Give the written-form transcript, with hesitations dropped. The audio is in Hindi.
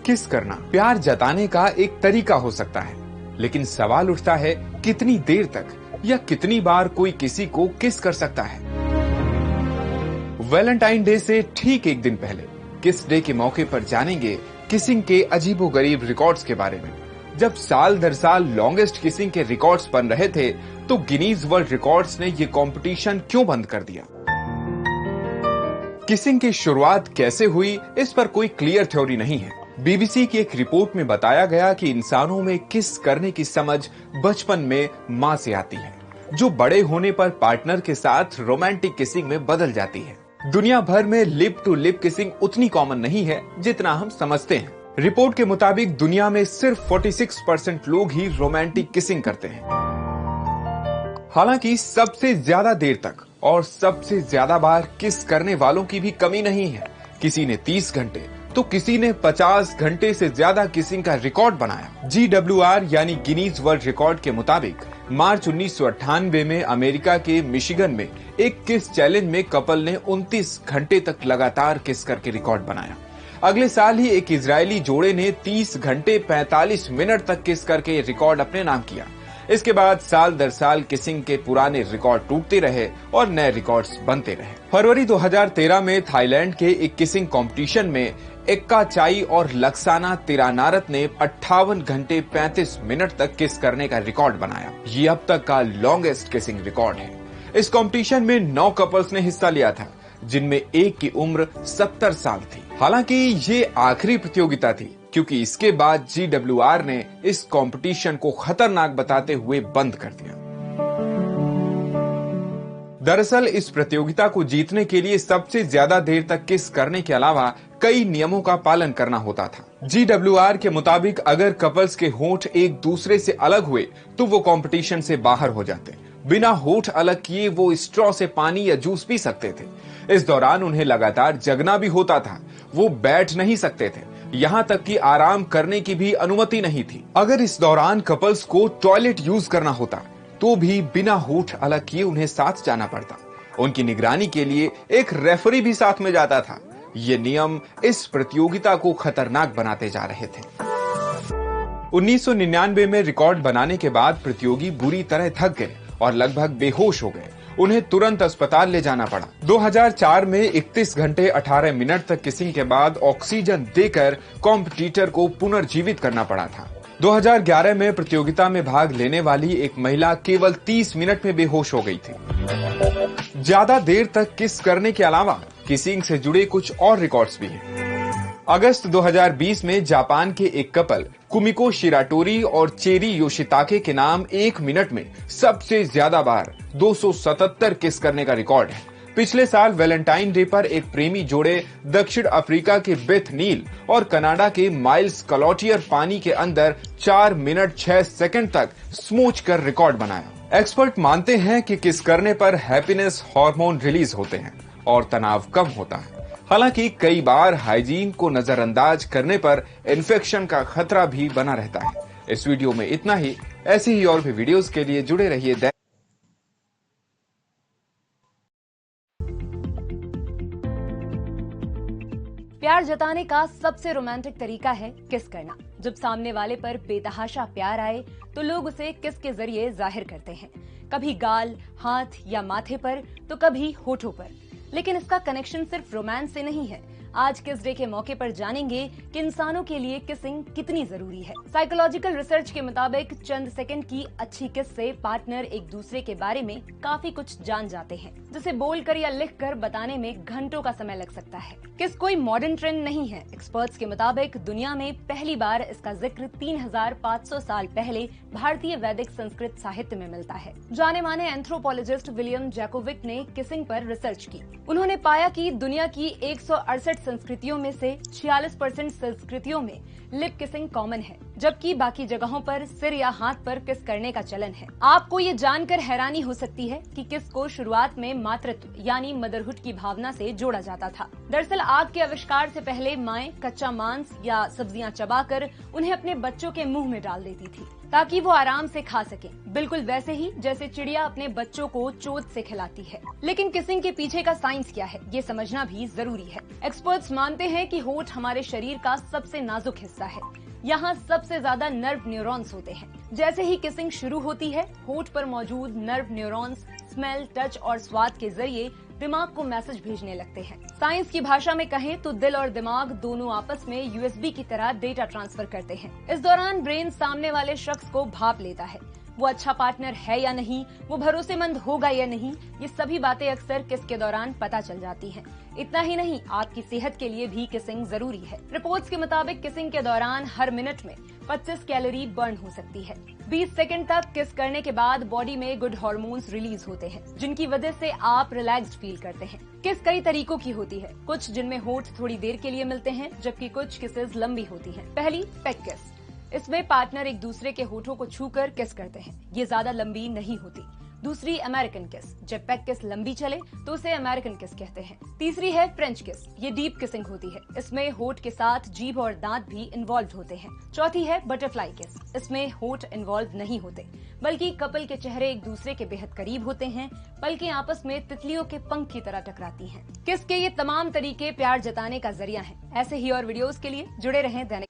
किस करना प्यार जताने का एक तरीका हो सकता है, लेकिन सवाल उठता है कितनी देर तक या कितनी बार कोई किसी को किस कर सकता है। वैलेंटाइन डे से ठीक एक दिन पहले किस डे के मौके पर जानेंगे किसिंग के अजीबोगरीब रिकॉर्ड्स के बारे में। जब साल दर साल लॉन्गेस्ट किसिंग के रिकॉर्ड्स बन रहे थे तो गिनीज वर्ल्ड रिकॉर्ड्स ने ये कंपटीशन क्यों बंद कर दिया? किसिंग की शुरुआत कैसे हुई, इस पर कोई क्लियर थ्योरी नहीं है। बीबीसी की एक रिपोर्ट में बताया गया कि इंसानों में किस करने की समझ बचपन में मां से आती है, जो बड़े होने पर पार्टनर के साथ रोमांटिक किसिंग में बदल जाती है। दुनिया भर में लिप टू लिप किसिंग उतनी कॉमन नहीं है जितना हम समझते हैं। रिपोर्ट के मुताबिक दुनिया में सिर्फ 46% लोग ही रोमांटिक किसिंग करते हैं। हालांकि सबसे ज्यादा देर तक और सबसे ज्यादा बार किस करने वालों की भी कमी नहीं है। किसी ने 30 घंटे तो किसी ने 50 घंटे से ज्यादा किसिंग का रिकॉर्ड बनाया। GWR यानी गिनीज वर्ल्ड रिकॉर्ड के मुताबिक मार्च 1998 में अमेरिका के मिशिगन में एक किस चैलेंज में कपल ने 29 घंटे तक लगातार किस करके रिकॉर्ड बनाया। अगले साल ही एक इजरायली जोड़े ने 30 घंटे 45 मिनट तक किस करके रिकॉर्ड अपने नाम किया। इसके बाद साल दर साल किसिंग के पुराने रिकॉर्ड टूटते रहे और नए रिकॉर्ड्स बनते रहे। फरवरी 2013 में थाईलैंड के एक किसिंग कंपटीशन में एक्का चाई और लक्साना तिरानारत ने 58 घंटे 35 मिनट तक किस करने का रिकॉर्ड बनाया। ये अब तक का लॉन्गेस्ट किसिंग रिकॉर्ड है। इस कंपटीशन में 9 कपल्स ने हिस्सा लिया था, जिनमें एक की उम्र 70 साल थी। हालांकि ये आखिरी प्रतियोगिता थी, क्योंकि इसके बाद GWR ने इस कंपटीशन को खतरनाक बताते हुए बंद कर दिया। दरअसल इस प्रतियोगिता को जीतने के लिए सबसे ज्यादा देर तक किस करने के अलावा कई नियमों का पालन करना होता था। GWR के मुताबिक अगर कपल्स के होंठ एक दूसरे से अलग हुए तो वो कंपटीशन से बाहर हो जाते। बिना होंठ अलग किए वो स्ट्रॉ से पानी या जूस पी सकते थे। इस दौरान उन्हें लगातार जगना भी होता था। वो बैठ नहीं सकते थे, यहाँ तक कि आराम करने की भी अनुमति नहीं थी। अगर इस दौरान कपल्स को टॉयलेट यूज करना होता तो भी बिना होंठ अलग किए उन्हें साथ जाना पड़ता। उनकी निगरानी के लिए एक रेफरी भी साथ में जाता था। ये नियम इस प्रतियोगिता को खतरनाक बनाते जा रहे थे। 1999 में रिकॉर्ड बनाने के बाद प्रतियोगी बुरी तरह थक गए और लगभग बेहोश हो गए। उन्हें तुरंत अस्पताल ले जाना पड़ा। 2004 में 31 घंटे 18 मिनट तक किसिंग के बाद ऑक्सीजन देकर कॉम्पिटिटर को पुनर्जीवित करना पड़ा था। 2011 में प्रतियोगिता में भाग लेने वाली एक महिला केवल 30 मिनट में बेहोश हो गई थी। ज्यादा देर तक किस करने के अलावा किसिंग से जुड़े कुछ और रिकॉर्ड्स भी हैं। अगस्त 2020 में जापान के एक कपल कुमिको शिराटोरी और चेरी योशिताके के नाम 1 मिनट में सबसे ज्यादा बार 277 किस करने का रिकॉर्ड है। पिछले साल वैलेंटाइन डे पर एक प्रेमी जोड़े दक्षिण अफ्रीका के बेथ नील और कनाडा के माइल्स कलॉटियर पानी के अंदर 4 मिनट 6 सेकंड तक स्मूच कर रिकॉर्ड बनाया। एक्सपर्ट मानते हैं कि किस करने पर हैप्पीनेस हार्मोन रिलीज होते हैं और तनाव कम होता है। हालांकि कई बार हाइजीन को नजरअंदाज करने पर इन्फेक्शन का खतरा भी बना रहता है। इस वीडियो में इतना ही। ऐसे ही और भी वीडियोस के लिए जुड़े रहिए। प्यार जताने का सबसे रोमांटिक तरीका है किस करना। जब सामने वाले पर बेतहाशा प्यार आए तो लोग उसे किस के जरिए जाहिर करते हैं, कभी गाल, हाथ या माथे पर तो कभी होठों पर। लेकिन इसका कनेक्शन सिर्फ रोमांस से नहीं है। आज किस डे के मौके पर जानेंगे कि इंसानों के लिए किसिंग कितनी जरूरी है। साइकोलॉजिकल रिसर्च के मुताबिक चंद सेकंड की अच्छी किस से पार्टनर एक दूसरे के बारे में काफी कुछ जान जाते हैं, जिसे बोलकर या लिखकर बताने में घंटों का समय लग सकता है। किस कोई मॉडर्न ट्रेंड नहीं है। एक्सपर्ट्स के मुताबिक दुनिया में पहली बार इसका जिक्र 3500 साल पहले भारतीय वैदिक संस्कृत साहित्य में मिलता है। जाने माने एंथ्रोपोलॉजिस्ट विलियम जैकोविक ने किसिंग पर रिसर्च की। उन्होंने पाया कि दुनिया की 168 संस्कृतियों में से 46% संस्कृतियों में लिप किसिंग कॉमन है। जबकि बाकी जगहों पर सिर या हाथ पर किस करने का चलन है। आपको ये जानकर हैरानी हो सकती है कि किस को शुरुआत में मातृत्व यानी मदरहुड की भावना से जोड़ा जाता था। दरअसल आग के आविष्कार से पहले माएं कच्चा मांस या सब्जियां चबाकर उन्हें अपने बच्चों के मुंह में डाल देती थी ताकि वो आराम से खा सकें, बिल्कुल वैसे ही जैसे चिड़िया अपने बच्चों को चोंच से खिलाती है। लेकिन किसिंग के पीछे का साइंस क्या है, ये समझना भी जरूरी है। एक्सपर्ट्स मानते हैं कि होठ हमारे शरीर का सबसे नाजुक हिस्सा है। यहाँ सबसे ज्यादा नर्व न्यूरॉन्स होते हैं। जैसे ही किसिंग शुरू होती है, होठ पर मौजूद नर्व न्यूरॉन्स स्मेल, टच और स्वाद के जरिए दिमाग को मैसेज भेजने लगते हैं। साइंस की भाषा में कहें तो दिल और दिमाग दोनों आपस में यूएसबी की तरह डेटा ट्रांसफर करते हैं। इस दौरान ब्रेन सामने वाले शख्स को भाप लेता है, वो अच्छा पार्टनर है या नहीं, वो भरोसेमंद होगा या नहीं, ये सभी बातें अक्सर किस के दौरान पता चल जाती हैं। इतना ही नहीं, आपकी सेहत के लिए भी किसिंग जरूरी है। रिपोर्ट्स के मुताबिक किसिंग के दौरान हर मिनट में 25 कैलोरी बर्न हो सकती है। 20 सेकंड तक किस करने के बाद बॉडी में गुड हार्मोन्स रिलीज होते हैं, जिनकी वजह से आप रिलैक्स्ड फील करते हैं। किस कई तरीकों की होती है, कुछ जिनमें होठ थोड़ी देर के लिए मिलते हैं, जबकि कुछ किसेस लंबी होती हैं। पहली पेक किस, इसमें पार्टनर एक दूसरे के होठों को छूकर किस करते हैं, ये ज्यादा लंबी नहीं होती। दूसरी अमेरिकन किस, जब पेक किस लंबी चले तो उसे अमेरिकन किस कहते हैं। तीसरी है फ्रेंच किस, ये डीप किसिंग होती है, इसमें होठ के साथ जीभ और दांत भी इन्वॉल्व होते हैं। चौथी है बटरफ्लाई किस, इसमें होठ इन्वॉल्व नहीं होते, बल्कि कपल के चेहरे एक दूसरे के बेहद करीब होते हैं, पलकें आपस में तितलियों के पंख की तरह टकराती हैं। किस के ये तमाम तरीके प्यार जताने का जरिया हैं। ऐसे ही और वीडियोस के लिए जुड़े रहें दैनिक